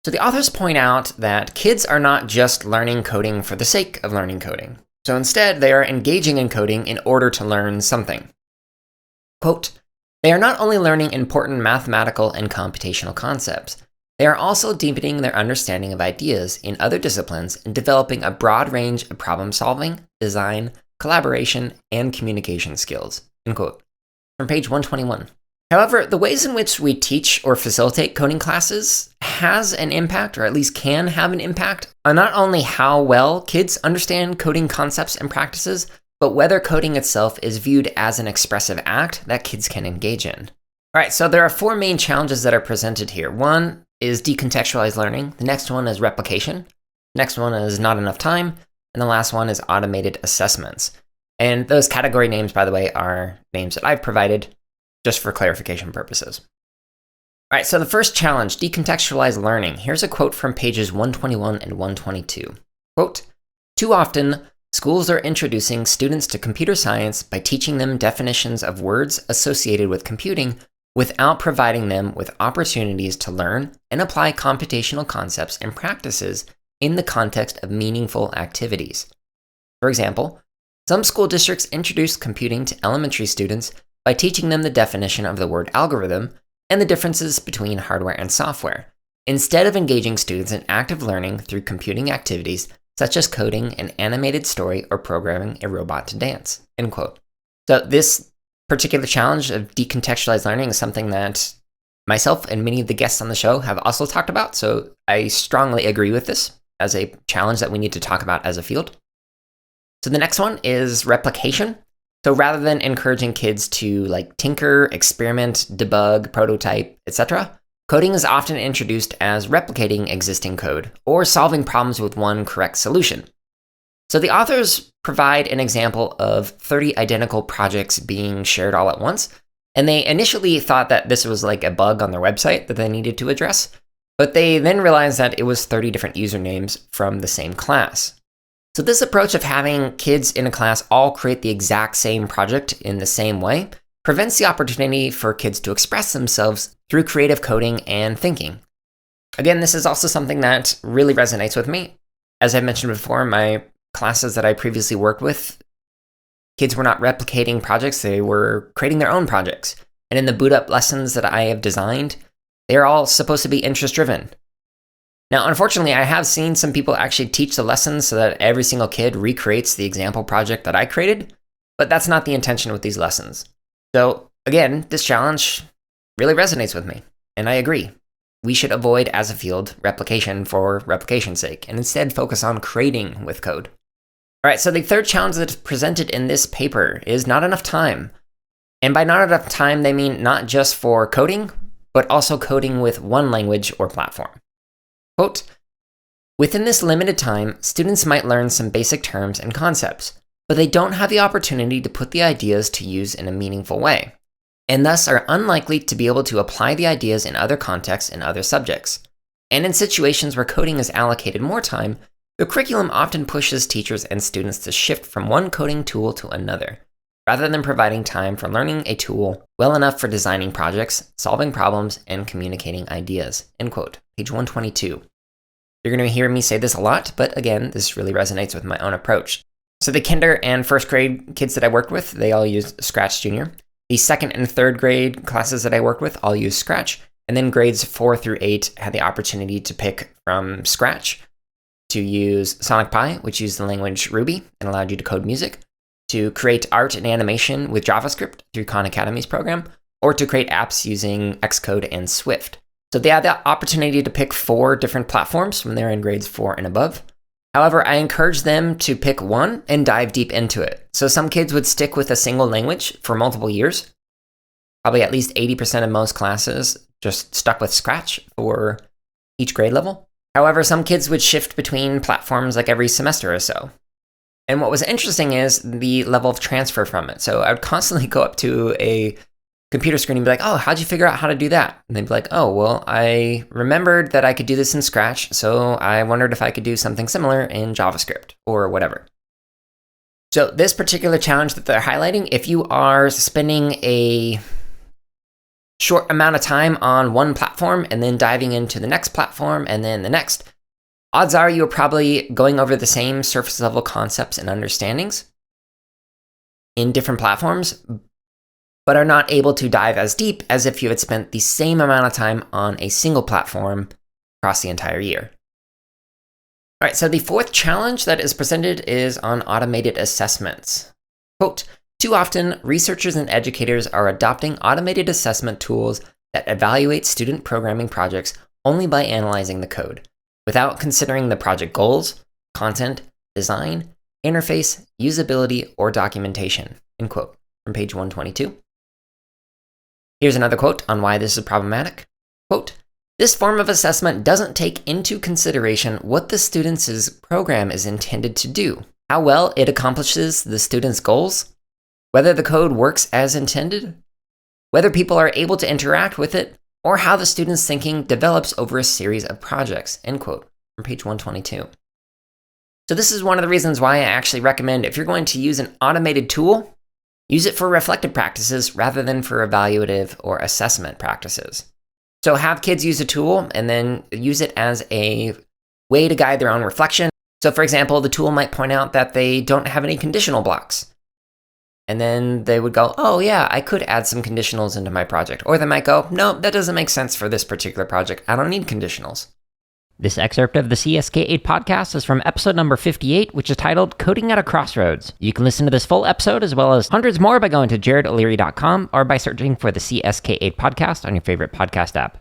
So the authors point out that kids are not just learning coding for the sake of learning coding. So instead, they are engaging in coding in order to learn something. Quote, they are not only learning important mathematical and computational concepts, they are also deepening their understanding of ideas in other disciplines and developing a broad range of problem solving, design, collaboration, and communication skills. End quote. From page 121. However, the ways in which we teach or facilitate coding classes has an impact, or at least can have an impact, on not only how well kids understand coding concepts and practices, but whether coding itself is viewed as an expressive act that kids can engage in. All right, so there are four main challenges that are presented here. One is decontextualized learning. The next one is replication. The next one is not enough time. And the last one is automated assessments. And those category names, by the way, are names that I've provided just for clarification purposes. All right, so the first challenge, decontextualized learning. Here's a quote from pages 121 and 122. Quote, too often, schools are introducing students to computer science by teaching them definitions of words associated with computing without providing them with opportunities to learn and apply computational concepts and practices in the context of meaningful activities. For example, some school districts introduce computing to elementary students by teaching them the definition of the word algorithm and the differences between hardware and software, instead of engaging students in active learning through computing activities such as coding an animated story or programming a robot to dance. End quote. So this particular challenge of decontextualized learning is something that myself and many of the guests on the show have also talked about, so I strongly agree with this as a challenge that we need to talk about as a field. So the next one is replication. So rather than encouraging kids to tinker, experiment, debug, prototype, etc., coding is often introduced as replicating existing code or solving problems with one correct solution. So the authors provide an example of 30 identical projects being shared all at once, and they initially thought that this was a bug on their website that they needed to address, but they then realized that it was 30 different usernames from the same class. So this approach of having kids in a class all create the exact same project in the same way prevents the opportunity for kids to express themselves through creative coding and thinking. Again, this is also something that really resonates with me. As I mentioned before, my classes that I previously worked with, kids were not replicating projects, they were creating their own projects. And in the boot up lessons that I have designed, they're all supposed to be interest-driven. Now, unfortunately, I have seen some people actually teach the lessons so that every single kid recreates the example project that I created, but that's not the intention with these lessons. So again, this challenge really resonates with me, and I agree. We should avoid, as a field, replication for replication's sake, and instead focus on creating with code. All right, so the third challenge that's presented in this paper is not enough time. And by not enough time, they mean not just for coding, but also coding with one language or platform. Quote, within this limited time, students might learn some basic terms and concepts, but they don't have the opportunity to put the ideas to use in a meaningful way, and thus are unlikely to be able to apply the ideas in other contexts and other subjects. And in situations where coding is allocated more time, the curriculum often pushes teachers and students to shift from one coding tool to another, rather than providing time for learning a tool well enough for designing projects, solving problems, and communicating ideas. End quote. Page 122. You're going to hear me say this a lot, but again, this really resonates with my own approach. So the kinder and first grade kids that I worked with, they all used Scratch Junior. The second and third grade classes that I worked with all used Scratch. And then grades 4 through 8 had the opportunity to pick from Scratch, to use Sonic Pi, which used the language Ruby and allowed you to code music, to create art and animation with JavaScript through Khan Academy's program, or to create apps using Xcode and Swift. So they had the opportunity to pick 4 different platforms when they're in grades 4 and above. However, I encouraged them to pick one and dive deep into it. So some kids would stick with a single language for multiple years. Probably at least 80% of most classes just stuck with Scratch for each grade level. However, some kids would shift between platforms every semester or so. And what was interesting is the level of transfer from it. So I would constantly go up to a computer screen and be like, oh, how'd you figure out how to do that? And they'd be like, oh, well, I remembered that I could do this in Scratch, so I wondered if I could do something similar in JavaScript or whatever. So this particular challenge that they're highlighting, if you are spending a short amount of time on one platform and then diving into the next platform and then the next, odds are you're probably going over the same surface level concepts and understandings in different platforms, but are not able to dive as deep as if you had spent the same amount of time on a single platform across the entire year. All right, so the fourth challenge that is presented is on automated assessments. Quote, too often, researchers and educators are adopting automated assessment tools that evaluate student programming projects only by analyzing the code, without considering the project goals, content, design, interface, usability, or documentation, end quote, from page 122. Here's another quote on why this is problematic. Quote, this form of assessment doesn't take into consideration what the student's program is intended to do, how well it accomplishes the student's goals, whether the code works as intended, whether people are able to interact with it, or how the student's thinking develops over a series of projects, end quote, from page 122. So this is one of the reasons why I actually recommend if you're going to use an automated tool, use it for reflective practices rather than for evaluative or assessment practices. So have kids use a tool and then use it as a way to guide their own reflection. So for example, the tool might point out that they don't have any conditional blocks. And then they would go, oh yeah, I could add some conditionals into my project. Or they might go, no, that doesn't make sense for this particular project. I don't need conditionals. This excerpt of the CSK8 podcast is from episode number 58, which is titled Coding at a Crossroads. You can listen to this full episode as well as hundreds more by going to jaredoleary.com or by searching for the CSK8 podcast on your favorite podcast app.